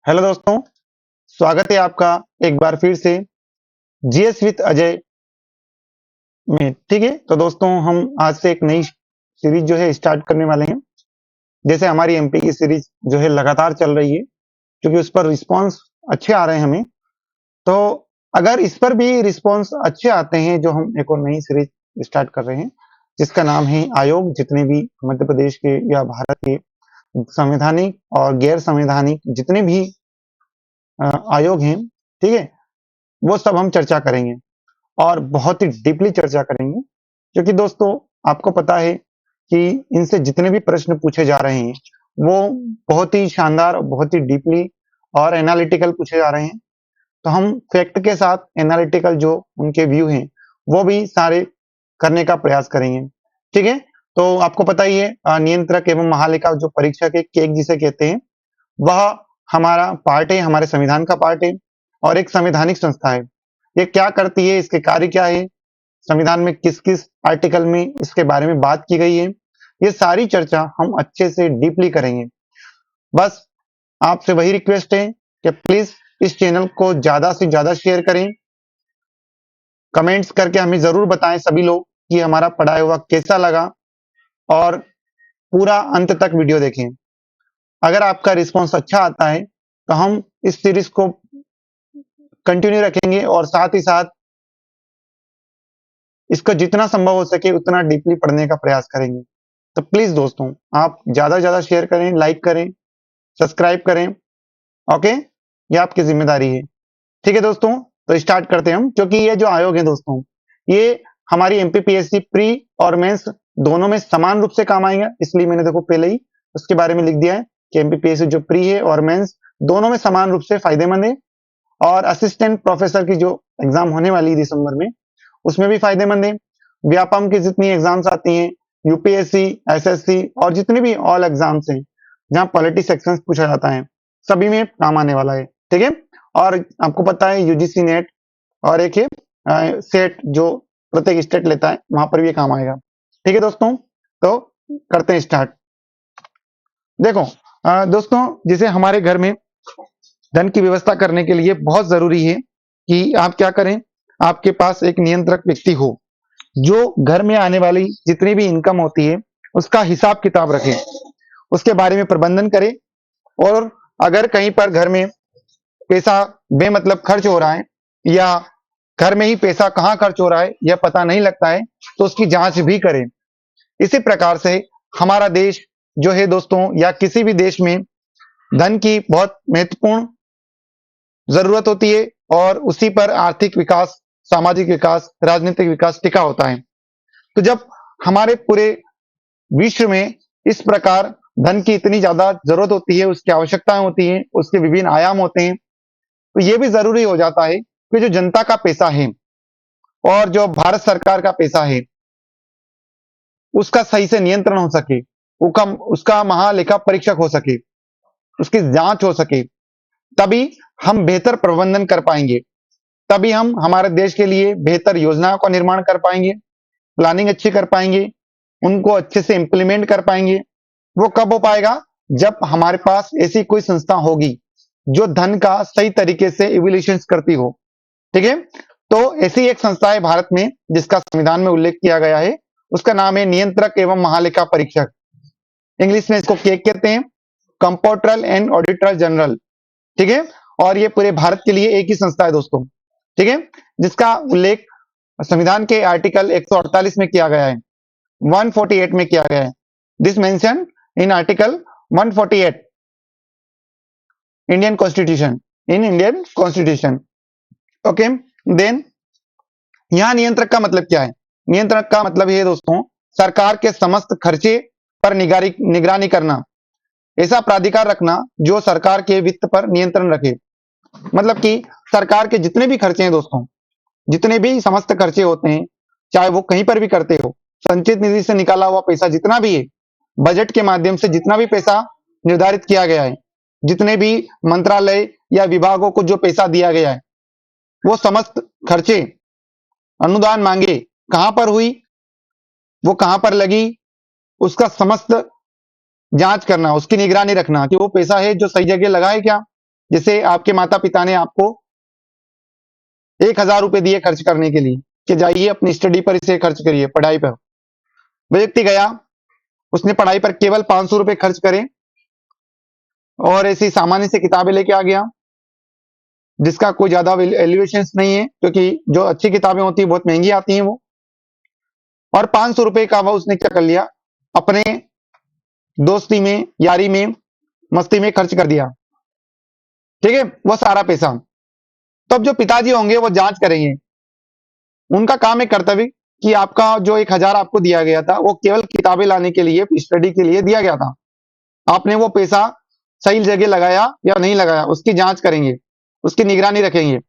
Hello दोस्तों, स्वागत है आपका एक बार फिर से जीएस विद अजय में। ठीक है, तो दोस्तों हम आज से एक नई सीरीज जो है स्टार्ट करने वाले हैं। जैसे हमारी एमपी की सीरीज जो है लगातार चल रही है, क्योंकि उस पर रिस्पांस अच्छे आ रहे हैं हमें। तो अगर इस पर भी रिस्पांस अच्छे आते हैं, जो हम एक और नई सीरीज स्टार्ट कर रहे हैं, जिसका नाम है आयोग। जितने भी मध्य प्रदेश के या भारत के संवैधानिक और गैर संवैधानिक जितने भी आयोग हैं, ठीक है, वो सब हम चर्चा करेंगे और बहुत ही डीपली चर्चा करेंगे। क्योंकि दोस्तों आपको पता है कि इनसे जितने भी प्रश्न पूछे जा रहे हैं, वो बहुत ही शानदार, बहुत ही डीपली और एनालिटिकल पूछे जा रहे हैं। तो हम फैक्ट के साथ एनालिटिकल जो उनके व्यू हैं, वो भी सारे करने का प्रयास करेंगे। ठीक है, तो आपको पता ही है नियंत्रक एवं महालेखा जो परीक्षक है, केक जिसे कहते हैं, वह हमारा पार्ट है, हमारे संविधान का पार्ट है और एक संवैधानिक संस्था है। ये क्या करती है, इसके कार्य क्या है, संविधान में किस किस आर्टिकल में इसके बारे में बात की गई है, ये सारी चर्चा हम अच्छे से डीपली करेंगे। बस आपसे वही रिक्वेस्ट है कि प्लीज इस चैनल को ज्यादा से ज्यादा शेयर करें। कमेंट्स करके हमें जरूर बताएं सभी लोग कि हमारा पढ़ाया हुआ कैसा लगा, और पूरा अंत तक वीडियो देखें। अगर आपका रिस्पॉन्स अच्छा आता है तो हम इस सीरीज को कंटिन्यू रखेंगे और साथ ही साथ इसको जितना संभव हो सके उतना डीपली पढ़ने का प्रयास करेंगे। तो प्लीज दोस्तों आप ज्यादा से ज्यादा शेयर करें, लाइक करें, सब्सक्राइब करें। ओके, ये आपकी जिम्मेदारी है। ठीक है दोस्तों, तो स्टार्ट करते हैं हम। क्योंकि ये जो आयोग है दोस्तों, ये हमारी एमपीपीएससी प्री और मेंस दोनों में समान रूप से काम आएगा। इसलिए मैंने देखो पहले ही उसके बारे में लिख दिया है कि एमपीपीएससी जो प्री है और मेंस दोनों में समान रूप से फायदेमंद है। और असिस्टेंट प्रोफेसर की जो एग्जाम होने वाली है दिसंबर में, उसमें भी फायदेमंद है। व्यापम की जितनी एग्जाम्स आती हैं, यूपीएससी, एसएससी और जितने भी ऑल एग्जाम्स हैं जहां पॉलिटी सेक्शन पूछा जाता है, सभी में काम आने वाला है। ठीक है, और आपको पता है यूजीसी नेट और एक है सेट जो प्रत्येक स्टेट लेता है, वहां पर भी ये काम आएगा। ठीक है दोस्तों, तो करते हैं स्टार्ट। देखो दोस्तों, जैसे हमारे घर में धन की व्यवस्था करने के लिए बहुत जरूरी है कि आप क्या करें, आपके पास एक नियंत्रक व्यक्ति हो जो घर में आने वाली जितनी भी इनकम होती है उसका हिसाब किताब रखे, उसके बारे में प्रबंधन करे। और अगर कहीं पर घर में पैसा बेमतलब खर्च हो रहा है या घर में ही पैसा कहाँ खर्च हो रहा है यह पता नहीं लगता है, तो उसकी जांच भी करें। इसी प्रकार से हमारा देश जो है दोस्तों, या किसी भी देश में धन की बहुत महत्वपूर्ण जरूरत होती है और उसी पर आर्थिक विकास, सामाजिक विकास, राजनीतिक विकास टिका होता है। तो जब हमारे पूरे विश्व में इस प्रकार धन की इतनी ज्यादा जरूरत होती है, उसकी आवश्यकताएं होती हैं, उसके विभिन्न आयाम होते हैं, तो ये भी जरूरी हो जाता है कि जो जनता का पैसा है और जो भारत सरकार का पैसा है उसका सही से नियंत्रण हो सके, उसका महालेखा परीक्षक हो सके, उसकी जांच हो सके। तभी हम बेहतर प्रबंधन कर पाएंगे, तभी हम हमारे देश के लिए बेहतर योजनाओं का निर्माण कर पाएंगे, प्लानिंग अच्छी कर पाएंगे, उनको अच्छे से इंप्लीमेंट कर पाएंगे। वो कब हो पाएगा, जब हमारे पास ऐसी कोई संस्था होगी जो धन का सही तरीके से इवैल्यूएशन करती हो। ठीक है, तो ऐसी एक संस्था है भारत में जिसका संविधान में उल्लेख किया गया है, उसका नाम है नियंत्रक एवं महालेखा परीक्षक। इंग्लिश में इसको केक कहते हैं, कंप्ट्रोलर एंड ऑडिटर जनरल। ठीक है, और ये पूरे भारत के लिए एक ही संस्था है दोस्तों। ठीक है, जिसका उल्लेख संविधान के आर्टिकल 148 में किया गया है, 148 में किया गया है। This mention in article 148 Indian constitution, in Indian constitution. Okay, then यहां नियंत्रक का मतलब क्या है? नियंत्रक का मतलब ये दोस्तों, सरकार के समस्त खर्चे पर निगरानी करना, ऐसा प्राधिकार रखना जो सरकार के वित्त पर नियंत्रण रखे। मतलब कि सरकार के जितने भी खर्चे हैं दोस्तों, जितने भी समस्त खर्चे होते हैं, चाहे वो कहीं पर भी करते हो, संचित निधि से निकाला हुआ पैसा जितना भी है, बजट के माध्यम से जितना भी पैसा निर्धारित किया गया है, जितने भी मंत्रालय या विभागों को जो पैसा दिया गया है, वो समस्त खर्चे, अनुदान मांगे कहां पर हुई, वो कहां पर लगी, उसका समस्त जांच करना, उसकी निगरानी रखना कि वो पैसा है जो सही जगह लगा है क्या, जैसे आपके माता पिता ने आपको 1,000 रुपए दिए खर्च करने के लिए कि जाइए अपनी स्टडी पर इसे खर्च करिए, पढ़ाई पर। वो व्यक्ति गया, उसने पढ़ाई पर केवल 500 रुपए खर्च करे और ऐसी सामान्य से किताबें लेके आ गया जिसका कोई ज्यादा एलिवेशन नहीं है, क्योंकि जो अच्छी किताबें होती है बहुत महंगी आती हैं वो। और 500 रुपए का वो उसने क्या कर लिया, अपने दोस्ती में, यारी में, मस्ती में खर्च कर दिया। ठीक है, वो सारा पैसा। तो अब जो पिताजी होंगे वो जांच करेंगे, उनका काम है कर्तव्य कि आपका जो 1,000 आपको दिया गया था वो केवल किताबें लाने के लिए, स्टडी के लिए दिया गया था, आपने वो पैसा सही जगह लगाया या नहीं लगाया, उसकी जांच करेंगे, उसकी निगरानी रखेंगे।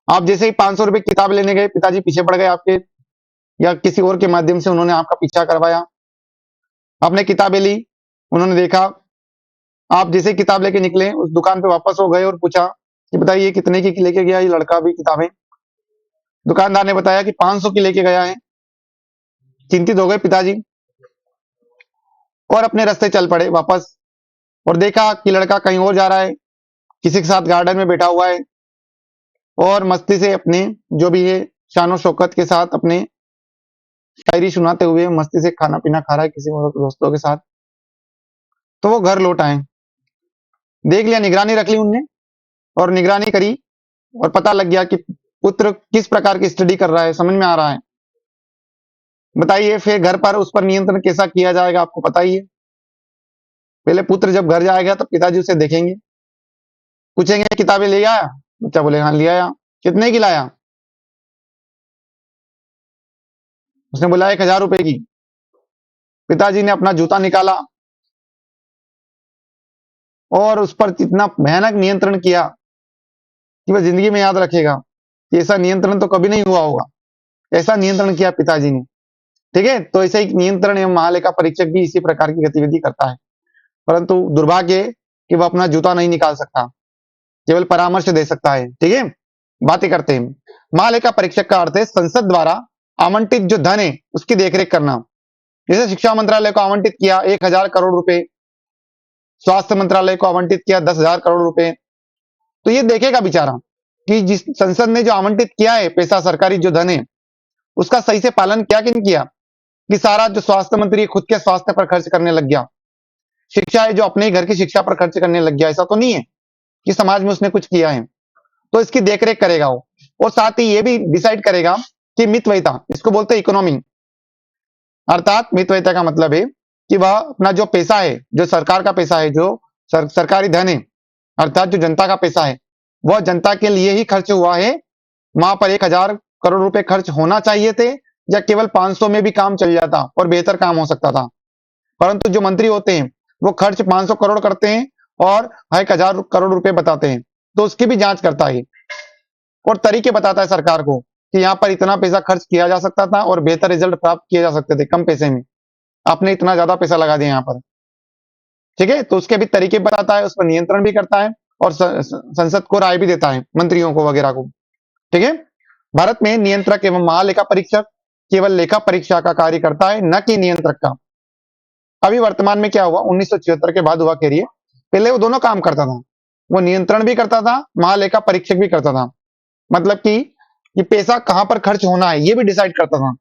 आप जैसे ही 500 रुपए किताब लेने गए, पिताजी पीछे पड़ गए आपके, या किसी और के माध्यम से उन्होंने आपका पीछा करवाया, आपने किताबें ली, उन्होंने देखा, आप जैसे किताब लेके निकले उस दुकान पे वापस हो गए और पूछा कि बताइए कितने की लेके गया ये लड़का भी किताबें। दुकानदार ने बताया कि 500 की लेके गया है। चिंतित हो गए पिताजी और अपने रास्ते चल पड़े वापस, और देखा कि लड़का कहीं और जा रहा है, किसी के साथ गार्डन में बैठा हुआ है और मस्ती से अपने जो भी है शानो शौकत के साथ अपने शायरी सुनाते हुए मस्ती से खाना पीना खा रहा है किसी और दोस्तों के साथ। तो वो घर लौट आए, देख लिया, निगरानी रख ली उनने और निगरानी करी और पता लग गया कि पुत्र किस प्रकार की स्टडी कर रहा है, समझ में आ रहा है। बताइए फिर घर पर उस पर नियंत्रण कैसा किया जाएगा, आपको पता ही है। पहले पुत्र जब घर जाएगा तो पिताजी उसे देखेंगे, पूछेंगे किताबें ले आया, बच्चा बोले हाँ ले आया। कितने की लाया, उसने बोला 1,000 रुपए की। पिताजी ने अपना जूता निकाला और उस पर इतना भयानक नियंत्रण किया कि वह जिंदगी में याद रखेगा कि ऐसा नियंत्रण तो कभी नहीं हुआ होगा। ऐसा नियंत्रण किया पिताजी ने। ठीक है, तो ऐसा एक नियंत्रण एवं महालेखा परीक्षक भी इसी प्रकार की गतिविधि करता है, परंतु दुर्भाग्य है कि वह अपना जूता नहीं निकाल सकता, केवल परामर्श दे सकता है। ठीक है, बातें करते हैं। महालेखा परीक्षक का अर्थ है संसद द्वारा आवंटित जो धन है उसकी देखरेख करना। जैसे शिक्षा मंत्रालय को आवंटित किया 1,000 करोड़ रुपए, स्वास्थ्य मंत्रालय को आवंटित किया 10,000 करोड़ रुपए, तो ये देखेगा बेचारा कि जिस संसद ने जो आवंटित किया है पैसा, सरकारी जो धन है, उसका सही से पालन किया कि नहीं किया, कि सारा जो स्वास्थ्य मंत्री खुद के स्वास्थ्य पर खर्च करने लग गया, शिक्षा है जो अपने ही घर की शिक्षा पर खर्च करने लग गया, ऐसा तो नहीं है कि समाज में उसने कुछ किया है। तो इसकी देखरेख करेगा वो, और साथ ही ये भी डिसाइड करेगा कि मितव्ययिता, इसको बोलते हैं इकोनॉमी, अर्थात मितव्ययिता का मतलब है कि वह अपना जो पैसा है, जो सरकार का पैसा है, जो सरकारी धन है, अर्थात जो जनता का पैसा है, वह जनता के लिए ही खर्च हुआ है। वहां पर 1,000 करोड़ रुपए खर्च होना चाहिए थे, या केवल 500 में भी काम चल जाता और बेहतर काम हो सकता था। परंतु जो मंत्री होते हैं वो खर्च 500 करोड़ करते हैं और 1,000 करोड़ रुपए बताते हैं, तो उसकी भी जांच करता है और तरीके बताता है सरकार को कि यहाँ पर इतना पैसा खर्च किया जा सकता था और बेहतर रिजल्ट प्राप्त किए जा सकते थे कम पैसे में, आपने इतना ज्यादा पैसा लगा दिया यहाँ पर। ठीक है, तो उसके भी तरीके बताता है, उस पर नियंत्रण भी करता है और संसद को राय भी देता है, मंत्रियों को वगैरह को। ठीक है, भारत में नियंत्रक एवं महालेखा परीक्षक केवल लेखा परीक्षा का कार्य करता है, न कि नियंत्रक का। अभी वर्तमान में क्या हुआ, 1976 के बाद हुआ करिए, पहले वो दोनों काम करता था, वो नियंत्रण भी करता था, महालेखा परीक्षक भी करता था। मतलब कि ये पैसा कहां पर खर्च होना है ये भी डिसाइड करता था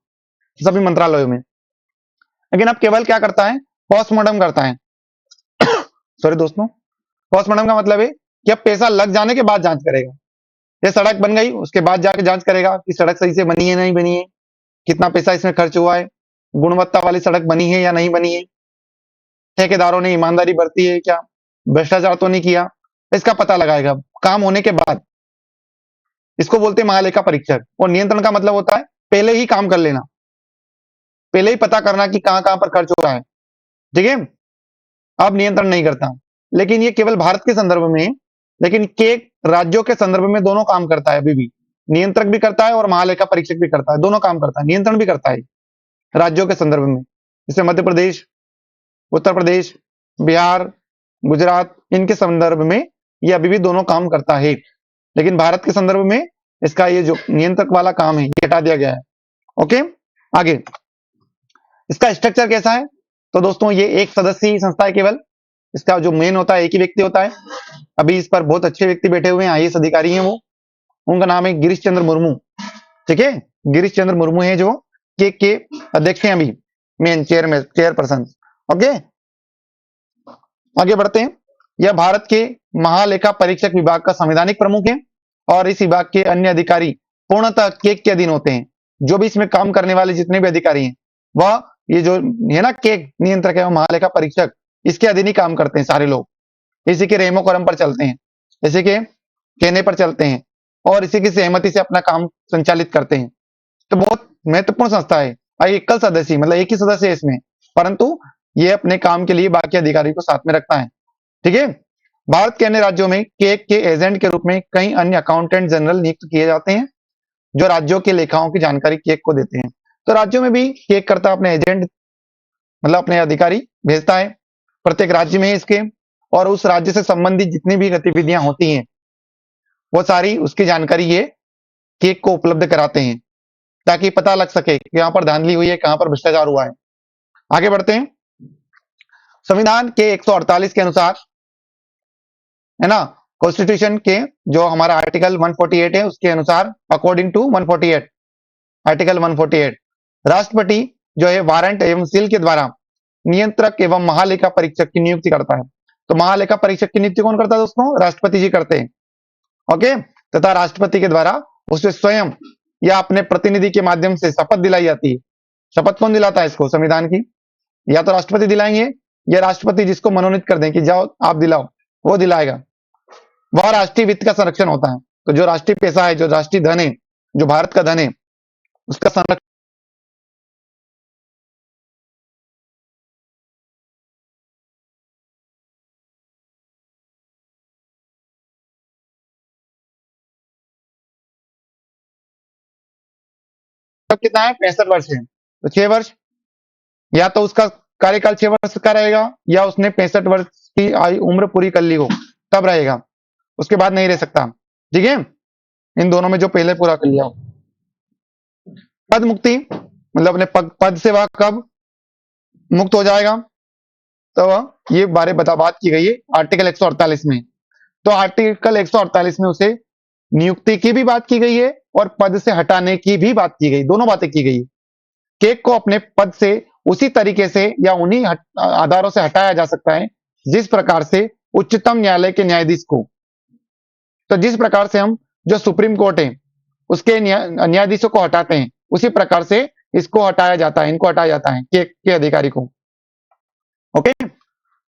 सभी मंत्रालयों में। लेकिन अब केवल क्या करता है, पोस्टमार्टम करता है। सॉरी दोस्तों, पोस्टमार्टम का मतलब है कि अब पैसा लग जाने के बाद जांच करेगा। ये सड़क बन गई, उसके बाद जाके जांच करेगा कि सड़क सही से बनी है नहीं बनी है, कितना पैसा इसमें खर्च हुआ है, गुणवत्ता वाली सड़क बनी है या नहीं बनी है, ठेकेदारों ने ईमानदारी बरती है क्या, भ्रष्टाचार तो नहीं किया, इसका पता लगाएगा काम होने के बाद। इसको बोलते हैं महालेखा परीक्षक। और नियंत्रण का मतलब होता है पहले ही काम कर लेना, पहले ही पता करना कि कहां कहां पर खर्च हो रहा है। ठीक है, अब नियंत्रण नहीं करता, लेकिन ये केवल भारत के संदर्भ में है, लेकिन के राज्यों के संदर्भ में दोनों काम करता है। अभी भी नियंत्रक भी करता है और महालेखा परीक्षक भी करता है, दोनों काम करता है, नियंत्रण भी करता है राज्यों के संदर्भ में, जैसे मध्य प्रदेश, उत्तर प्रदेश, बिहार, गुजरात, इनके संदर्भ में ये अभी भी दोनों काम करता है। लेकिन भारत के संदर्भ में इसका ये जो नियंत्रक वाला काम है ये हटा दिया गया है। ओके, आगे इसका स्ट्रक्चर कैसा है, तो दोस्तों ये एक सदस्यीय संस्था है केवल, इसका जो मेन होता है एक ही व्यक्ति होता है, अभी इस पर बहुत अच्छे व्यक्ति बैठे हुए हैं, आईएएस अधिकारी हैं वो, उनका नाम है गिरीश चंद्र मुर्मू। ठीक है, गिरीश चंद्र मुर्मू है जो के अध्यक्ष हैं अभी, मेन चेयरपर्सन। ओके, आगे बढ़ते हैं। यह भारत के महालेखा परीक्षक विभाग का संवैधानिक प्रमुख है और इस विभाग के अन्य अधिकारी पूर्णतः केक के अधीन होते हैं। जो भी इसमें काम करने वाले जितने भी अधिकारी हैं वह ये जो है ना केक नियंत्रक है महालेखा परीक्षक, इसके अधीन ही काम करते हैं सारे लोग, इसी के रेमो कॉलम पर चलते हैं, इसी के कहने पर चलते हैं और इसी की सहमति से अपना काम संचालित करते हैं। तो बहुत महत्वपूर्ण संस्था है, एकल सदस्य मतलब एक ही सदस्य है इसमें, परंतु ये अपने काम के लिए बाकी अधिकारी को साथ में रखता है। ठीक है, भारत के अन्य राज्यों में केक के एजेंट के रूप में कई अन्य अकाउंटेंट जनरल नियुक्त किए जाते हैं जो राज्यों के लेखाओं की जानकारी केक को देते हैं। तो राज्यों में भी केक करता अपने एजेंट मतलब अपने अधिकारी भेजता है, प्रत्येक राज्य में इसके, और उस राज्य से संबंधित जितनी भी गतिविधियां होती हैं वो सारी उसकी जानकारी ये केक को उपलब्ध कराते हैं ताकि पता लग सके कि यहाँ पर धांधली हुई है, कहां पर भ्रष्टाचार हुआ है। आगे बढ़ते हैं। संविधान के 148 के अनुसार है ना, कॉन्स्टिट्यूशन के जो हमारा आर्टिकल 148 है उसके अनुसार, अकॉर्डिंग टू 148 आर्टिकल 148, राष्ट्रपति जो है वारंट एवं सील के द्वारा नियंत्रक एवं महालेखा परीक्षक की नियुक्ति करता है। तो महालेखा परीक्षक की नियुक्ति कौन करता है दोस्तों? राष्ट्रपति जी करते हैं। ओके, तथा राष्ट्रपति के द्वारा उसे स्वयं या अपने प्रतिनिधि के माध्यम से शपथ दिलाई जाती है। शपथ कौन दिलाता है इसको? संविधान की या तो राष्ट्रपति दिलाएंगे या राष्ट्रपति जिसको मनोनीत कर दें कि जाओ आप दिलाओ, वो दिलाएगा। वह राष्ट्रीय वित्त का संरक्षण होता है। तो जो राष्ट्रीय पैसा है, जो राष्ट्रीय धन है, जो भारत का धन है, उसका संरक्षण कितना है? 65 वर्ष है। तो 6 वर्ष, या तो उसका कार्यकाल 6 वर्ष का रहेगा या उसने 65 वर्ष की आयु उम्र पूरी कर ली हो तब रहेगा, उसके बाद नहीं रह सकता। ठीक है, इन दोनों में जो पहले पूरा कर लिया हो। पद मुक्ति मतलब अपने पद से वह कब मुक्त हो जाएगा, तो ये बात की गई है आर्टिकल 148 में। तो आर्टिकल 148 में उसे नियुक्ति की भी बात की गई है और पद से हटाने की भी बात की गई, दोनों बातें की गई। केक को अपने पद से उसी तरीके से या उन्हीं आधारों से हटाया जा सकता है जिस प्रकार से उच्चतम न्यायालय के न्यायाधीश को, तो जिस प्रकार से हम जो सुप्रीम कोर्ट है उसके न्यायाधीशों को हटाते हैं, उसी प्रकार से इसको हटाया जाता है, इनको हटाया जाता है केक के अधिकारी को। ओके,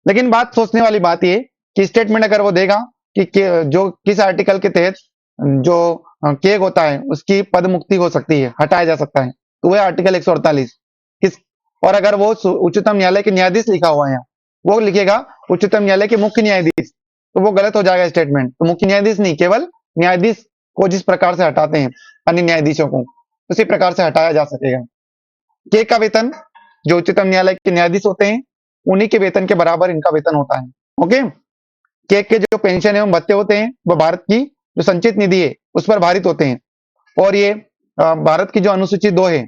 लेकिन बात सोचने वाली बात ये कि स्टेटमेंट अगर वो देगा कि जो किस आर्टिकल के तहत जो केक होता है उसकी पद मुक्ति हो सकती है, हटाया जा सकता है, तो वह आर्टिकल 148 किस, और अगर वो उच्चतम न्यायालय के न्यायाधीश लिखा हुआ है वो लिखेगा उच्चतम न्यायालय के मुख्य न्यायाधीश, तो वो गलत हो जाएगा स्टेटमेंट। तो मुख्य न्यायाधीश नहीं, केवल न्यायाधीश को जिस प्रकार से हटाते हैं अन्य न्यायाधीशों को, उसी प्रकार से हटाया जा सकेगा। केक का वेतन जो उच्चतम न्यायालय के न्यायाधीश होते हैं उन्हीं के वेतन के बराबर इनका वेतन होता है। ओके, केक के जो पेंशन एवं भत्ते होते हैं वो भारत की जो संचित निधि है उस पर भारित होते हैं, और ये भारत की जो अनुसूची 2 है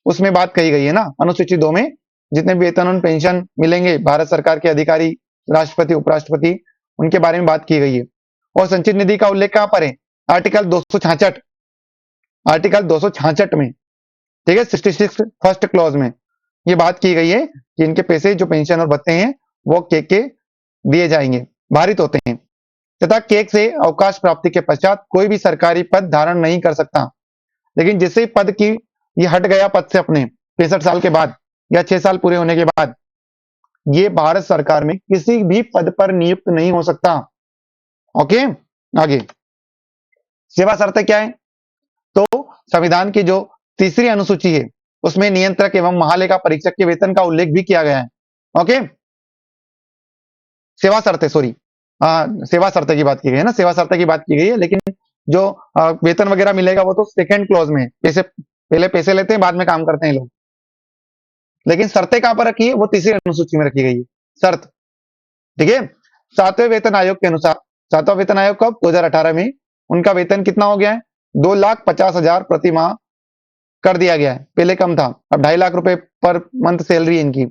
उसमें बात कही गई है ना, अनुसूची 2 में जितने भी वेतन और पेंशन मिलेंगे भारत सरकार के अधिकारी, राष्ट्रपति, उपराष्ट्रपति, उनके बारे में बात की गई है। और संचित निधि का उल्लेख कहां पर है? आर्टिकल 266, आर्टिकल 266 में, ठीक है, 66 फर्स्ट क्लॉज में ये बात की गई है कि इनके पैसे जो पेंशन और भत्ते हैं वो केक के दिए जाएंगे, भारित होते हैं, तथा केक से अवकाश प्राप्ति के पश्चात कोई भी सरकारी पद धारण नहीं कर सकता। लेकिन जिससे पद की ये हट गया पद से अपने 65 साल के बाद या 6 साल पूरे होने के बाद, ये भारत सरकार में किसी भी पद पर नियुक्त नहीं हो सकता। ओके, आगे सेवा शर्तें क्या है? तो संविधान की जो तीसरी अनुसूची है उसमें नियंत्रक एवं महालेखा परीक्षक के वेतन का उल्लेख भी किया गया है। ओके, सेवा शर्तें, सॉरी, सेवा शर्तें की बात की गई है ना, सेवा शर्तें की बात की गई है, लेकिन जो वेतन वगैरह मिलेगा वो तो सेकंड क्लॉज में, पैसे पहले पैसे लेते हैं बाद में काम करते हैं लोग, लेकिन शर्तें कहां पर रखी है? वो तीसरी अनुसूची में रखी गई है शर्त। ठीक है, 7वें वेतन आयोग के अनुसार, 7वां वेतन आयोग कब? 2018 में उनका वेतन कितना हो गया है? 2,50,000 प्रति माह कर दिया गया है, पहले कम था, अब 2.5 लाख रुपए पर मंथ सैलरी इनकी,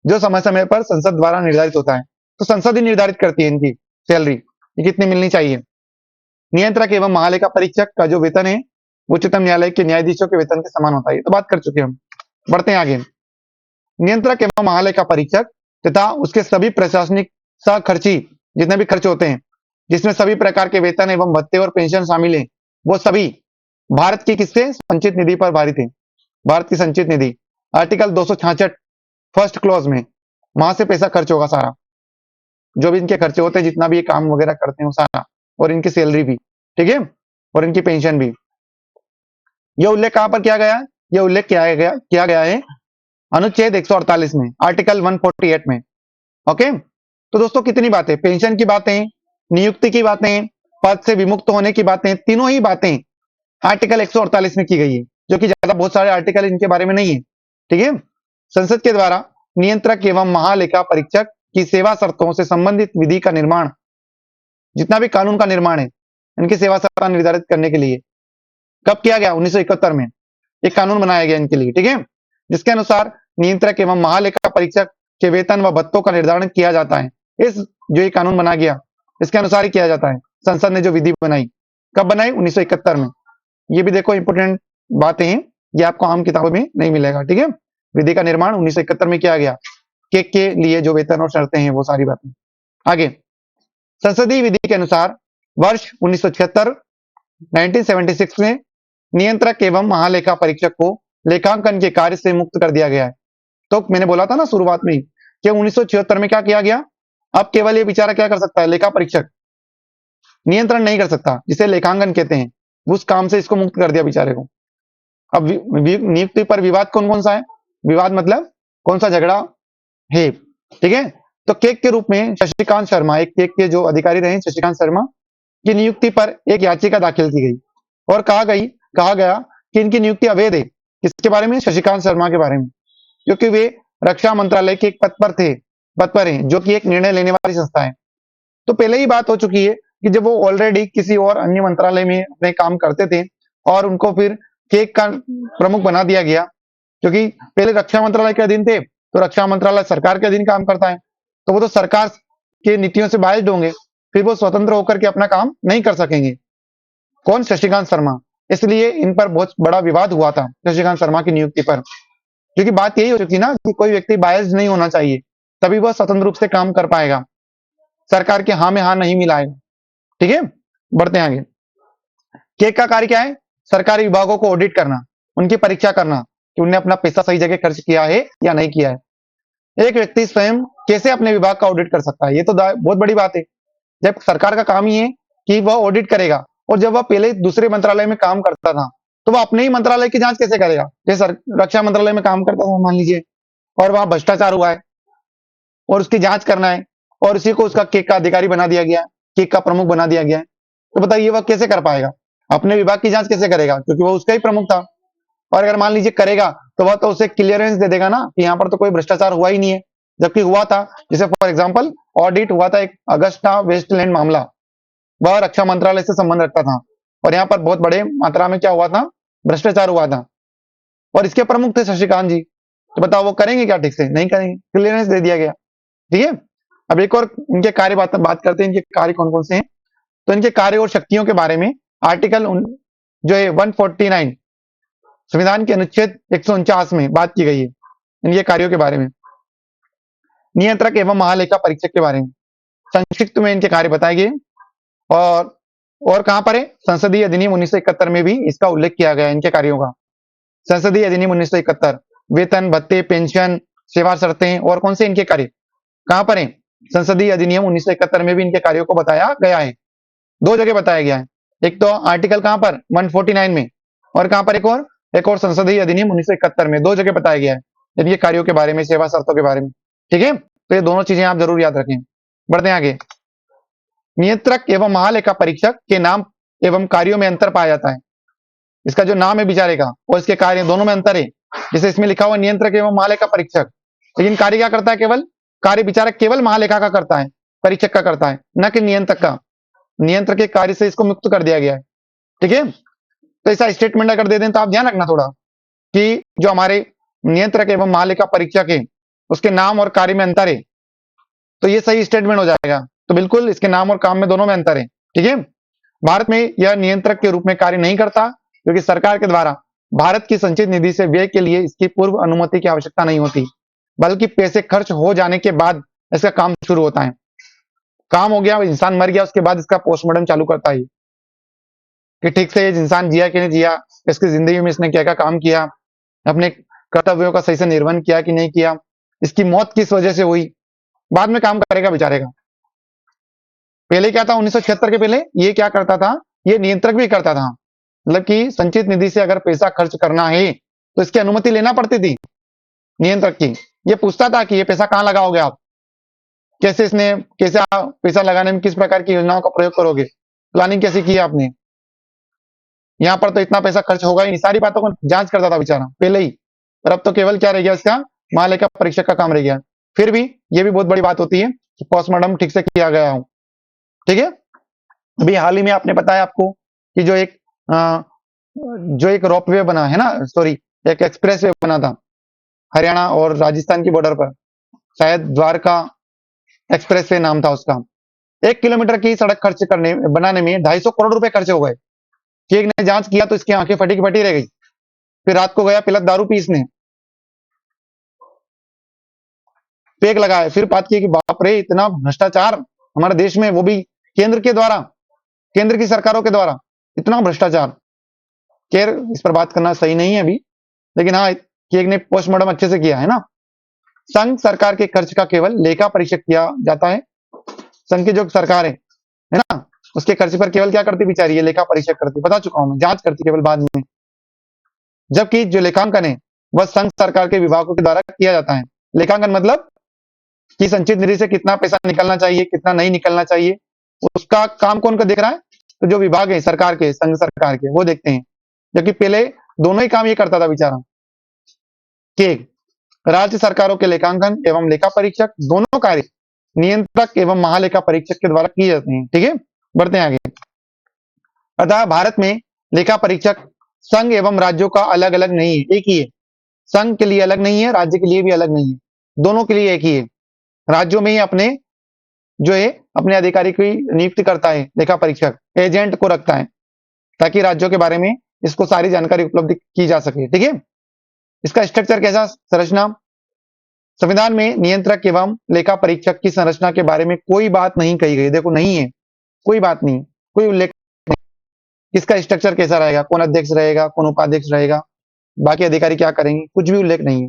जो समय समय पर संसद द्वारा निर्धारित होता है। तो संसद ही निर्धारित करती है इनकी सैलरी। ये कितनी मिलनी चाहिए। नियंत्रक एवं महालेखा परीक्षक का जो वेतन है उच्चतम न्यायालय के न्यायाधीशों के वेतन के समान होता है, तो बात कर चुके हम। बढ़ते हैं आगे। नियंत्रक एवं महालेखा परीक्षक तथा उसके सभी प्रशासनिक खर्ची जितने भी खर्च होते हैं, जिसमें सभी प्रकार के वेतन एवं भत्ते और पेंशन शामिल है, वो सभी भारत की किससे संचित निधि पर भारित है। भारत की संचित निधि आर्टिकल 266 फर्स्ट क्लॉज में, वहां से पैसा खर्च होगा सारा, जो भी इनके खर्चे होते हैं, जितना भी ये काम वगैरह करते हैं वो सारा, और इनकी सैलरी भी, ठीक है, और इनकी पेंशन भी। यह उल्लेख कहां पर किया गया है? यह उल्लेख किया गया है अनुच्छेद 148 में, आर्टिकल 148 में। ओके, तो दोस्तों कितनी बातें, पेंशन की बातें, नियुक्ति की बातें, पद से विमुक्त होने की बातें, तीनों ही बातें आर्टिकल 148 में की गई है, जो कि ज्यादा बहुत सारे आर्टिकल इनके बारे में नहीं है, ठीक है। संसद के द्वारा नियंत्रक एवं महालेखा परीक्षक की सेवा शर्तों से संबंधित विधि का निर्माण, जितना भी कानून का निर्माण है इनकी सेवा शर्तें निर्धारित करने के लिए कब किया गया? 1971 में एक कानून बनाया गया इनके लिए, ठीक है, जिसके अनुसार नियंत्रक एवं महालेखा परीक्षक के वेतन व भत्तों का निर्धारण किया जाता है। इस जो ये कानून बना गया इसके अनुसार ही किया जाता है। संसद ने जो विधि बनाई, कब बनाई? 1971 में। ये भी देखो इंपोर्टेंट बातें हैं, ये आपको आम किताबों में नहीं मिलेगा, ठीक है। विधि का निर्माण 1971 में किया गया, के लिए जो वेतन और शर्तें हैं वो सारी बातें। आगे, संसदीय विधि के अनुसार वर्ष 1976 1976 में नियंत्रक एवं महालेखा परीक्षक को लेखांकन के कार्य से मुक्त कर दिया गया है। तो मैंने बोला था ना शुरुआत में कि 1976 में क्या किया गया, अब केवल ये बेचारा क्या कर सकता है, लेखा परीक्षक नियंत्रण नहीं कर सकता, जिसे लेखांकन कहते हैं, उस काम से इसको मुक्त कर दिया बेचारे को। अब नियुक्ति पर विवाद कौन कौन सा है? विवाद मतलब कौन सा झगड़ा है, ठीक है। तो केक के रूप में शशिकांत शर्मा, एक केक के जो अधिकारी रहे शशिकांत शर्मा की नियुक्ति पर एक याचिका दाखिल की गई और कहा गया कि इनकी नियुक्ति अवैध है। किसके बारे में? शशिकांत शर्मा के बारे में, क्योंकि वे रक्षा मंत्रालय के एक पद पर हैं, जो कि एक निर्णय लेने वाली संस्था है। तो पहले ही बात हो चुकी है कि जब वो ऑलरेडी किसी और अन्य मंत्रालय में अपने काम करते थे और उनको फिर केक का प्रमुख बना दिया गया, क्योंकि पहले रक्षा मंत्रालय के अधीन थे, तो रक्षा मंत्रालय सरकार के अधीन काम करता है, तो वो तो सरकार की नीतियों से बायस्ड होंगे, फिर वो स्वतंत्र होकर के अपना काम नहीं कर सकेंगे। कौन? शशिकांत शर्मा। इसलिए इन पर बहुत बड़ा विवाद हुआ था शशिकांत शर्मा की नियुक्ति पर, क्योंकि बात यही हो चुकी ना कि कोई व्यक्ति बायस्ड नहीं होना चाहिए, तभी वह स्वतंत्र रूप से काम कर पाएगा, सरकार के हाँ में हाँ नहीं मिलाएगा, ठीक है। बढ़ते हैं आगे। केक का कार्य क्या है? सरकारी विभागों को ऑडिट करना, उनकी परीक्षा करना कि उन्हें अपना पैसा सही जगह खर्च किया है या नहीं किया है। एक व्यक्ति स्वयं कैसे अपने विभाग का ऑडिट कर सकता है? ये तो बहुत बड़ी बात है। जब सरकार का काम ही है कि वह ऑडिट करेगा, और जब वह पहले दूसरे मंत्रालय में काम करता था तो वह अपने ही मंत्रालय की जांच कैसे करेगा? जैसे रक्षा मंत्रालय में काम करता था मान लीजिए, और वहां भ्रष्टाचार हुआ है और उसकी जांच करना है, और उसी को उसका केक का अधिकारी बना दिया गया, केक का प्रमुख बना दिया गया है, तो बताइए वह कैसे कर पाएगा? अपने विभाग की जांच कैसे करेगा? क्योंकि वह उसका ही प्रमुख था। और अगर मान लीजिए करेगा तो वह तो उसे क्लियरेंस दे देगा ना कि यहाँ पर तो कोई भ्रष्टाचार हुआ ही नहीं है, जबकि हुआ था। जैसे फॉर एग्जाम्पल ऑडिट हुआ था एक अगस्टा वेस्टलैंड मामला, वह रक्षा मंत्रालय से संबंध रखता था, और यहाँ पर बहुत बड़े मात्रा में क्या हुआ था? भ्रष्टाचार हुआ था, और इसके प्रमुख थे शशिकांत जी। तो बताओ वो करेंगे क्या? ठीक से नहीं करेंगे, क्लियरेंस दे दिया गया, ठीक है। अब एक और इनके कार्य बात करते हैं, इनके कार्य कौन कौन से हैं। तो इनके कार्य और शक्तियों के बारे में आर्टिकल जो है 149 संविधान के अनुच्छेद 149 में बात की गई है इनके कार्यों के बारे में। नियंत्रक एवं महालेखा परीक्षक के बारे में संक्षिप्त में इनके कार्य बताए गए, और कहां पर है? संसदीय अधिनियम 1971 में भी इसका उल्लेख किया गया है इनके कार्यों का। संसदीय अधिनियम 1971, वेतन, भत्ते, पेंशन, सेवा शर्तें, और कौन से इनके कार्य कहां पर है? संसदीय अधिनियम 1971 में भी इनके कार्यों को बताया गया है, दो जगह बताया गया है। एक तो आर्टिकल कहां पर? 149 में, और कहां पर एक और संसदीय अधिनियम 1971 में, दो जगह बताया गया है इनके कार्यों के बारे में, सेवा शर्तों के बारे में, ठीक है। तो ये दोनों चीजें आप जरूर याद रखें। बढ़ते हैं आगे। नियंत्रक एवं महालेखा परीक्षक के नाम एवं कार्यों में अंतर पाया जाता है। इसका जो नाम है बेचारे का और इसके कार्य दोनों में अंतर है। जैसे इसमें लिखा हुआ नियंत्रक एवं महालेखा परीक्षक, लेकिन कार्य क्या करता है? केवल कार्य बेचारा केवल महालेखा का करता है, परीक्षक का करता है, न कि नियंत्रक का। नियंत्रक के कार्य से इसको मुक्त कर दिया गया है, ठीक है। तो ऐसा स्टेटमेंट अगर दे दें तो आप ध्यान रखना थोड़ा कि जो हमारे नियंत्रक एवं महालेखा परीक्षक है उसके नाम और कार्य में अंतर है, तो ये सही स्टेटमेंट हो जाएगा तो बिल्कुल इसके नाम और काम में दोनों में अंतर है। ठीक है, भारत में यह नियंत्रक के रूप में कार्य नहीं करता, क्योंकि सरकार के द्वारा भारत की संचित निधि से व्यय के लिए इसकी पूर्व अनुमति की आवश्यकता नहीं होती, बल्कि पैसे खर्च हो जाने के बाद इसका काम शुरू होता है। काम हो गया, इंसान मर गया, उसके बाद इसका पोस्टमार्टम चालू करता है कि ठीक से ये इंसान जिया कि नहीं जिया, इसकी जिंदगी में इसने क्या क्या काम किया, अपने कर्तव्यों का सही से निर्वहन किया कि नहीं किया, इसकी मौत किस वजह से हुई, बाद में काम करेगा बेचारेगा। पहले क्या था, 1976 के पहले ये क्या करता था, ये नियंत्रक भी करता था। मतलब कि संचित निधि से अगर पैसा खर्च करना है तो इसकी अनुमति लेना पड़ती थी नियंत्रक की। ये पूछता था कि ये पैसा कहां लगाओगे आप, कैसे पैसा लगाने में किस प्रकार की योजनाओं का प्रयोग करोगे, प्लानिंग कैसे की आपने, यहाँ पर तो इतना पैसा खर्च होगा ही, सारी बातों को जांच करता था बेचारा पहले ही। और अब तो केवल क्या रह गया, इसका महालेखा परीक्षक का काम रह गया। फिर भी ये भी बहुत बड़ी बात होती है कि पोस्टमार्टम ठीक से किया गया हो। ठीक है, अभी हाल ही में आपने बताया आपको कि जो एक रोपवे बना है ना, सॉरी एक एक्सप्रेस वे बना था हरियाणा और राजस्थान की बॉर्डर पर, शायद द्वारका एक्सप्रेस वे नाम था उसका। 1 किलोमीटर की सड़क बनाने में 250 करोड़ रुपए खर्च हो गए। कि एक ने जांच किया तो इसकी आंखें फटी की फटी रह गई। फिर रात को गया पिलक दारू पी इसने, पेग लगाया, फिर बात की कि बाप रे इतना भ्रष्टाचार हमारे देश में, वो भी केंद्र के द्वारा, केंद्र की सरकारों के द्वारा इतना भ्रष्टाचार। खैर इस पर बात करना सही नहीं है अभी, लेकिन हाँ कि एक ने पोस्टमार्टम अच्छे से किया है ना। संघ सरकार के खर्च का केवल लेखा परीक्षक किया जाता है। संघ की जो सरकार है ना, उसके खर्च पर केवल क्या करती बेचारी, ये लेखा परीक्षक करती, बता चुका हूं मैं, जांच करती केवल बाद में। जबकि जो लेखांकन है वह संघ सरकार के विभागों के द्वारा किया जाता है। लेखांकन मतलब कि संचित निधि से कितना पैसा निकलना चाहिए, कितना नहीं निकलना चाहिए, उसका काम कौन का देख रहा है, तो जो विभाग है सरकार के, संघ सरकार के, वो देखते हैं। जबकि पहले दोनों ही काम ये करता था बेचारा। कि राज्य सरकारों के लेखांकन एवं लेखा परीक्षक दोनों कार्य नियंत्रक एवं महालेखा परीक्षक के द्वारा किए जाते हैं। ठीक है, बढ़ते हैं आगे। अतः भारत में लेखा परीक्षक संघ एवं राज्यों का अलग अलग नहीं है, एक ही है। संघ के लिए अलग नहीं है, राज्य के लिए भी अलग नहीं है, दोनों के लिए एक ही है। राज्यों में ही अपने जो है अपने अधिकारी की नियुक्ति करता है लेखा परीक्षक, एजेंट को रखता है, ताकि राज्यों के बारे में इसको सारी जानकारी उपलब्ध की जा सके। ठीक है, इसका स्ट्रक्चर कैसा, संरचना, संविधान में नियंत्रक एवं लेखा परीक्षक की संरचना के बारे में कोई बात नहीं कही गई। देखो नहीं है, कोई बात नहीं, कोई उल्लेख नहीं। इसका स्ट्रक्चर कैसा रहेगा, कौन अध्यक्ष रहेगा, कौन उपाध्यक्ष रहेगा, बाकी अधिकारी क्या करेंगे, कुछ भी उल्लेख नहीं है।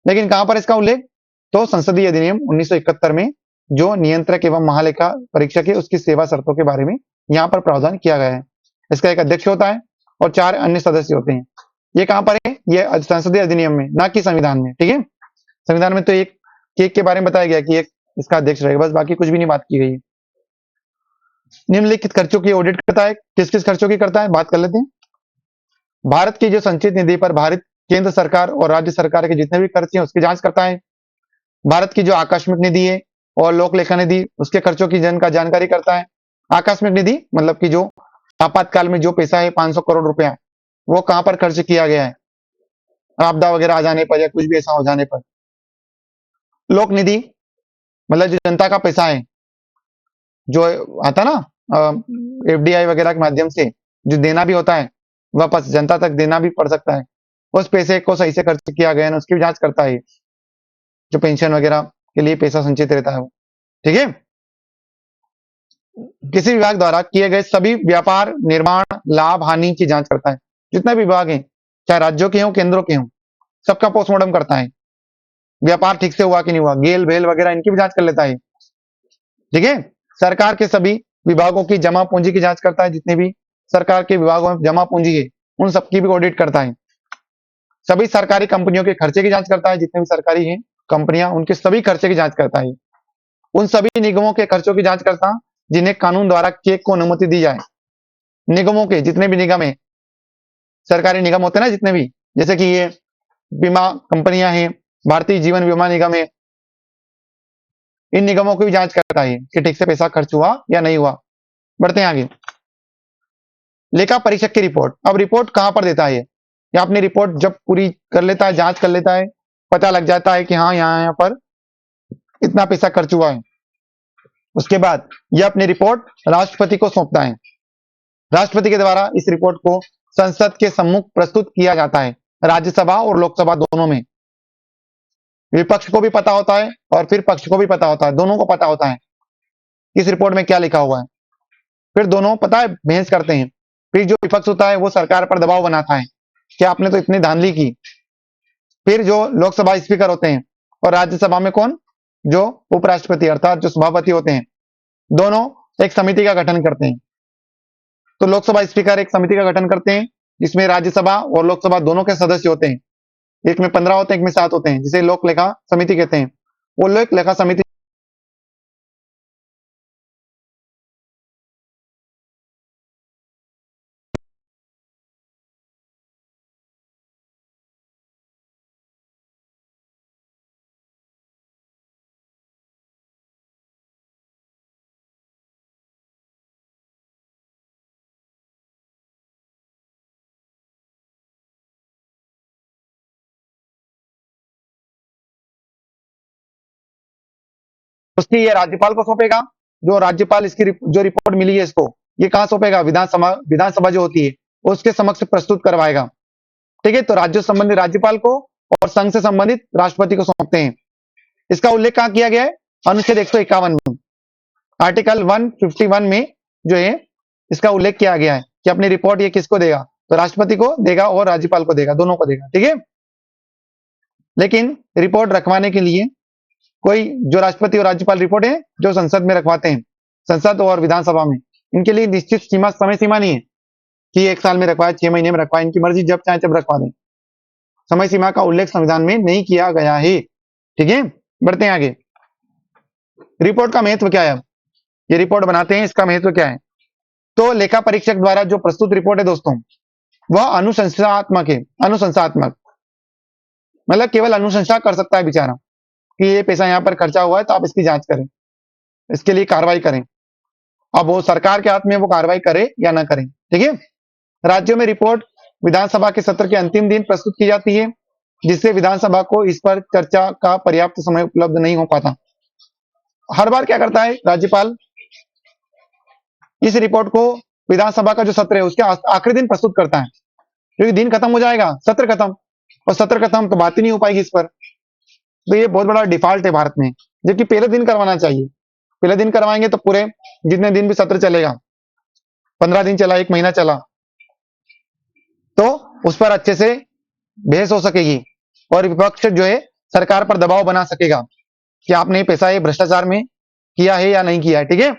लेकिन कहां पर इसका उल्लेख, तो संसदीय अधिनियम 1971 में जो नियंत्रक एवं महालेखा परीक्षक है उसकी सेवा शर्तों के बारे में यहां पर प्रावधान किया गया है। इसका एक अध्यक्ष होता है और 4 अन्य सदस्य होते हैं। ये कहां पर है, ये संसदीय अधिनियम में, ना कि संविधान में। ठीक है, संविधान में तो एक केक के बारे में बताया गया कि एक इसका अध्यक्ष रहेगा, बस, बाकी कुछ भी नहीं बात की गई है। निम्नलिखित खर्चों की ऑडिट करता है, किस किस खर्चों की करता है, बात कर लेते हैं। भारत की जो संचित निधि पर भारत केंद्र सरकार और राज्य सरकार के जितने भी खर्च हैं उसकी जांच करता है। भारत की जो आकस्मिक निधि है और लोक लेखा निधि, उसके खर्चों की जानकारी करता है। आकस्मिक निधि मतलब कि जो आपातकाल में जो पैसा है 500 करोड़ रुपया, वो कहां पर खर्च किया गया है, आपदा वगैरह आ जाने पर या कुछ भी ऐसा हो जाने पर। लोक निधि मतलब जो जनता का पैसा है, जो आता ना एफडीआई वगैरह के माध्यम से जो देना भी होता है, वापस जनता तक देना भी पड़ सकता है, उस पैसे को सही से खर्च किया गया है उसकी भी जांच करता है, जो पेंशन वगैरह के लिए पैसा संचित रहता है वो। ठीक है, किसी विभाग द्वारा किए गए सभी व्यापार, निर्माण, लाभ, हानि की जांच करता है। जितने भी विभाग हैं, चाहे राज्यों के हों केंद्रों के हों, सबका पोस्टमार्टम करता है। व्यापार ठीक से हुआ कि नहीं हुआ, गेल भेल वगैरह इनकी भी जांच कर लेता है। ठीक है, सरकार के सभी विभागों की जमा पूंजी की जांच करता है। जितने भी सरकार के विभागों में जमा पूंजी है उन सबकी भी ऑडिट करता है। सभी सरकारी कंपनियों के खर्चे की जांच करता है। जितने भी सरकारी हैं कंपनियां, उनके सभी खर्चे की जांच करता है। उन सभी निगमों के खर्चों की जांच करता जिन्हें कानून द्वारा चेक को अनुमति दी जाए। निगमों के जितने भी निगम है, सरकारी निगम होते हैं ना जितने भी, जैसे कि ये बीमा कंपनियां हैं, भारतीय जीवन बीमा निगम है, इन निगमों की भी जांच करता है कि ठीक से पैसा खर्च हुआ या नहीं हुआ। बढ़ते हैं आगे। लेखा परीक्षक की रिपोर्ट, अब रिपोर्ट कहां पर देता है या अपनी रिपोर्ट जब पूरी कर लेता है, जांच कर लेता है, पता लग जाता है कि हाँ यहाँ पर इतना पैसा खर्च हुआ है, उसके बाद यह अपनी रिपोर्ट राष्ट्रपति को सौंपता है। राष्ट्रपति के द्वारा इस रिपोर्ट को संसद के सम्मुख प्रस्तुत किया जाता है, राज्यसभा और लोकसभा दोनों में। विपक्ष को भी पता होता है और फिर पक्ष को भी पता होता है, दोनों को पता होता है इस रिपोर्ट में क्या लिखा हुआ है। फिर दोनों पता है बहस करते हैं। फिर जो विपक्ष होता है वो सरकार पर दबाव बनाता है कि आपने तो इतनी धांधली की। फिर जो लोकसभा स्पीकर होते हैं और राज्यसभा में कौन, जो उपराष्ट्रपति अर्थात जो सभापति होते हैं, दोनों एक समिति का गठन करते हैं। तो लोकसभा स्पीकर एक समिति का गठन करते हैं जिसमें राज्यसभा और लोकसभा दोनों के सदस्य होते हैं। एक में 15 होते हैं, एक में 7 होते हैं, जिसे लोक लेखा समिति कहते हैं। वो लोक लेखा समिति उसकी ये राज्यपाल को सौंपेगा। जो राज्यपाल इसकी जो रिपोर्ट मिली है इसको ये कहां सौंपेगा, विधानसभा जो होती है उसके समक्ष प्रस्तुत करवाएगा। ठीक है, तो राज्यों से संबंधित राज्यपाल को और संघ से संबंधित राष्ट्रपति को सौंपते हैं। इसका उल्लेख कहां किया गया है, अनुच्छेद 151 में, आर्टिकल 151 में जो है इसका उल्लेख किया गया है कि अपनी रिपोर्ट ये किसको देगा, तो राष्ट्रपति को देगा और राज्यपाल को देगा, दोनों को देगा। ठीक है, लेकिन रिपोर्ट रखवाने के लिए कोई जो राष्ट्रपति और राज्यपाल रिपोर्ट है जो संसद में रखवाते हैं, संसद और विधानसभा में, इनके लिए निश्चित सीमा समय सीमा नहीं है कि 1 साल में रखवाए, 6 महीने में रखवाए, इनकी मर्जी जब चाहे तब रखवा दें। समय सीमा का उल्लेख संविधान में नहीं किया गया है। ठीक है, बढ़ते हैं आगे। रिपोर्ट का महत्व क्या है, ये रिपोर्ट बनाते हैं इसका महत्व क्या है। तो लेखा परीक्षक द्वारा जो प्रस्तुत रिपोर्ट है दोस्तों वह अनुशंसात्मक है। अनुशंसात्मक मतलब केवल अनुशंसा कर सकता है बेचारा कि ये पैसा यहां पर खर्चा हुआ है तो आप इसकी जांच करें, इसके लिए कार्रवाई करें। अब वो सरकार के हाथ में वो कार्रवाई करे या ना करें। ठीक है, राज्यों में रिपोर्ट विधानसभा के सत्र के अंतिम दिन प्रस्तुत की जाती है, जिससे विधानसभा को इस पर चर्चा का पर्याप्त समय उपलब्ध नहीं हो पाता। हर बार क्या करता है राज्यपाल, इस रिपोर्ट को विधानसभा का जो सत्र है उसके आखिरी दिन प्रस्तुत करता है, क्योंकि दिन खत्म हो जाएगा, सत्र खत्म, और सत्र खत्म तो बात ही नहीं हो पाएगी इस पर। तो ये बहुत बड़ा डिफॉल्ट है भारत में, जबकि पहले दिन करवाना चाहिए। पहले दिन करवाएंगे तो पूरे जितने दिन भी सत्र चलेगा, 15 दिन चला, 1 महीना चला, तो उस पर अच्छे से बहस हो सकेगी और विपक्ष जो है सरकार पर दबाव बना सकेगा कि आपने पैसा ये भ्रष्टाचार में किया है या नहीं किया है। ठीक है,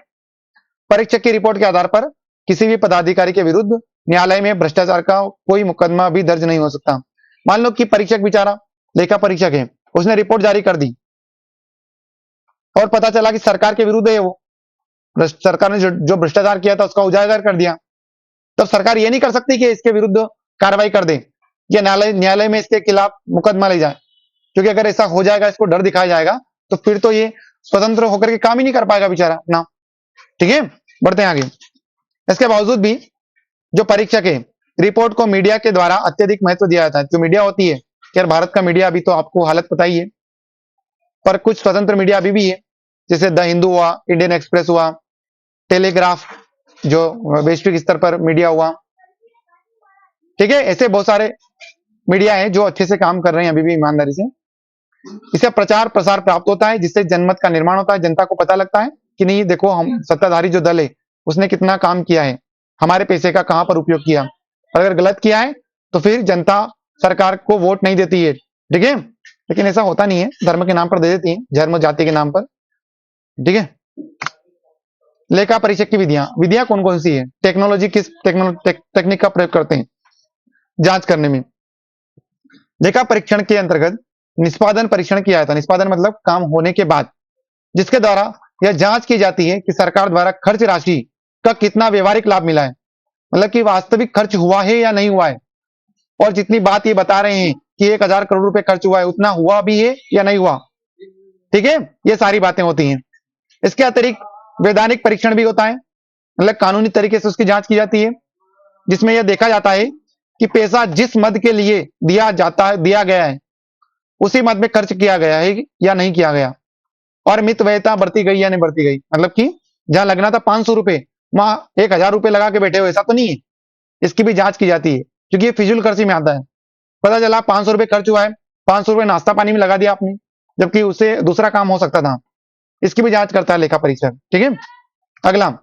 परीक्षक की रिपोर्ट के आधार पर किसी भी पदाधिकारी के विरुद्ध न्यायालय में भ्रष्टाचार का कोई मुकदमा भी दर्ज नहीं हो सकता। मान लो कि परीक्षक बेचारा लेखा परीक्षक है, उसने रिपोर्ट जारी कर दी और पता चला कि सरकार के विरुद्ध है, वो सरकार ने जो भ्रष्टाचार किया था उसका उजागर कर दिया, तब सरकार ये नहीं कर सकती कि इसके विरुद्ध कार्रवाई कर दे या न्यायालय में इसके खिलाफ मुकदमा ले जाए, क्योंकि अगर ऐसा हो जाएगा, इसको डर दिखाया जाएगा, तो फिर तो ये स्वतंत्र होकर के काम ही नहीं कर पाएगा बेचारा ना। ठीक है, बढ़ते हैं आगे। इसके बावजूद भी जो परीक्षक है रिपोर्ट को मीडिया के द्वारा अत्यधिक महत्व दिया जाता है। जो मीडिया होती है, यार भारत का मीडिया अभी तो आपको हालत पता ही है, पर कुछ स्वतंत्र मीडिया अभी भी है, जैसे द हिंदू हुआ, इंडियन एक्सप्रेस हुआ, टेलीग्राफ जो वैश्विक स्तर पर मीडिया हुआ। ठीक है, ऐसे बहुत सारे मीडिया है जो अच्छे से काम कर रहे हैं अभी भी ईमानदारी से। इससे प्रचार प्रसार प्राप्त होता है, जिससे जनमत का निर्माण होता है, जनता को पता लगता है कि नहीं देखो हम सत्ताधारी जो दल है उसने कितना काम किया है, हमारे पैसे का कहां पर उपयोग किया, और अगर गलत किया है तो फिर जनता सरकार को वोट नहीं देती है। ठीक है, लेकिन ऐसा होता नहीं है, धर्म के नाम पर दे देती है, धर्म जाति के नाम पर। ठीक है, लेखा परीक्षक की विधियां कौन कौन सी है, टेक्नोलॉजी किस टेक्निक का प्रयोग करते हैं जांच करने में। लेखा परीक्षण के अंतर्गत निष्पादन परीक्षण किया जाता है। निष्पादन मतलब काम होने के बाद, जिसके द्वारा यह जांच की जाती है कि सरकार द्वारा खर्च राशि का कितना व्यवहारिक लाभ मिला है, मतलब कि वास्तविक खर्च हुआ है या नहीं हुआ है, और जितनी बात ये बता रहे हैं कि 1000 करोड़ रुपए खर्च हुआ है, उतना हुआ भी है या नहीं हुआ। ठीक है, ये सारी बातें होती हैं। इसके अतिरिक्त वैधानिक परीक्षण भी होता है, मतलब कानूनी तरीके से उसकी जांच की जाती है, जिसमें यह देखा जाता है कि पैसा जिस मद के लिए दिया गया है उसी मद में खर्च किया गया है या नहीं किया गया, और मित व्ययता बढ़ती गई या नहीं बढ़ती गई, मतलब कि जहां लगना था 500 रुपए वहां 1000 रुपए लगा के बैठे हो, ऐसा तो नहीं है। इसकी भी जांच की जाती है, क्योंकि ये फिजूल खर्ची में आता है। पता चला 500 रुपए खर्च हुआ है, 500 रुपए नाश्ता पानी में लगा दिया आपने, जबकि उससे दूसरा काम हो सकता था। इसकी भी जांच करता है लेखा परीक्षक। ठीक है, अगला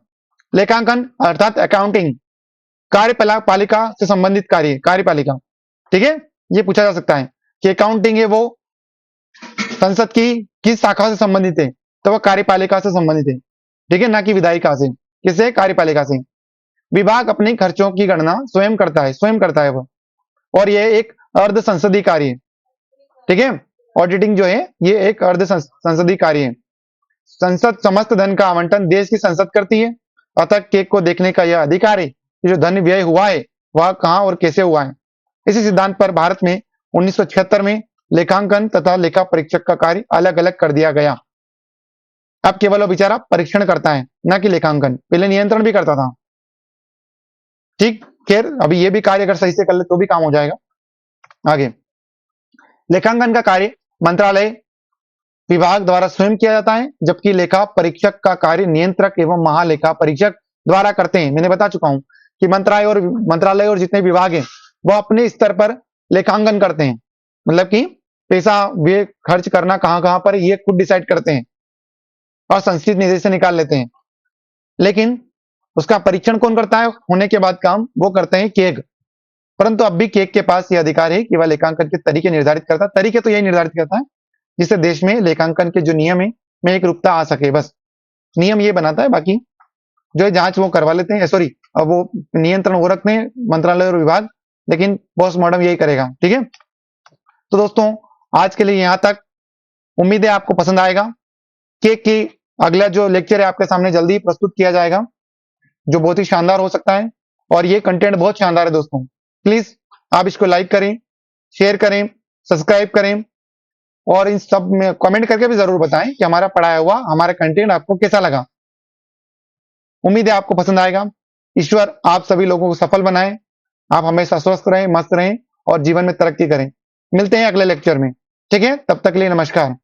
लेखांकन अर्थात अकाउंटिंग, कार्यपालिका से संबंधित कार्य, कार्यपालिका। ठीक है, ये पूछा जा सकता है कि अकाउंटिंग है वो संसद की किस शाखा से संबंधित है, तो वह कार्यपालिका से संबंधित है। ठीक है, ना कि विधायिका से। किससे? कार्यपालिका से। विभाग अपने खर्चों की गणना स्वयं करता है वह, और यह एक अर्ध संसदीय कार्य है। ठीक है, ऑडिटिंग जो है ये एक अर्ध संसदीय कार्य है। संसद समस्त धन का आवंटन देश की संसद करती है, अतः केक को देखने का यह अधिकार है कि जो धन व्यय हुआ है वह कहां और कैसे हुआ है। इसी सिद्धांत पर भारत में 1976 में लेखांकन तथा लेखा परीक्षक का कार्य अलग अलग कर दिया गया। अब केवल वो बेचारा परीक्षण करता है, ना कि लेखांकन। पहले नियंत्रण भी करता था। ठीक, खैर अभी ये भी कार्य अगर सही से कर ले तो भी काम हो जाएगा। आगे, लेखांकन का कार्य मंत्रालय विभाग द्वारा स्वयं किया जाता है, जबकि लेखा परीक्षक का कार्य नियंत्रक एवं महालेखा परीक्षक द्वारा करते हैं। मैंने बता चुका हूं कि मंत्रालय और जितने विभाग हैं वो अपने स्तर पर लेखांकन करते हैं, मतलब कि पैसा वे खर्च करना कहां कहां पर ये खुद डिसाइड करते हैं और संस्कृत निधि से निकाल लेते हैं। लेकिन उसका परीक्षण कौन करता है? होने के बाद काम वो करते हैं केग। परंतु अब भी केग के पास यह अधिकार है कि वह लेखांकन के तरीके निर्धारित करता है। तरीके तो यही निर्धारित करता है जिससे देश में लेखांकन के जो नियम है में एक रूपता आ सके, बस नियम ये बनाता है। बाकी जो जांच वो करवा लेते हैं, सॉरी अब वो नियंत्रण वो रखते हैं मंत्रालय और विभाग, लेकिन पोस्टमार्टम यही करेगा। ठीक है, तो दोस्तों आज के लिए यहां तक। उम्मीद है आपको पसंद आएगा। केक की अगला जो लेक्चर है आपके सामने जल्दी प्रस्तुत किया जाएगा, जो बहुत ही शानदार हो सकता है, और ये कंटेंट बहुत शानदार है दोस्तों। प्लीज आप इसको लाइक करें, शेयर करें, सब्सक्राइब करें, और इन सब में कमेंट करके भी जरूर बताएं कि हमारा पढ़ाया हुआ हमारा कंटेंट आपको कैसा लगा। उम्मीद है आपको पसंद आएगा। ईश्वर आप सभी लोगों को सफल बनाए, आप हमेशा स्वस्थ रहें, मस्त रहें और जीवन में तरक्की करें। मिलते हैं अगले लेक्चर में। ठीक है, तब तक के लिए नमस्कार।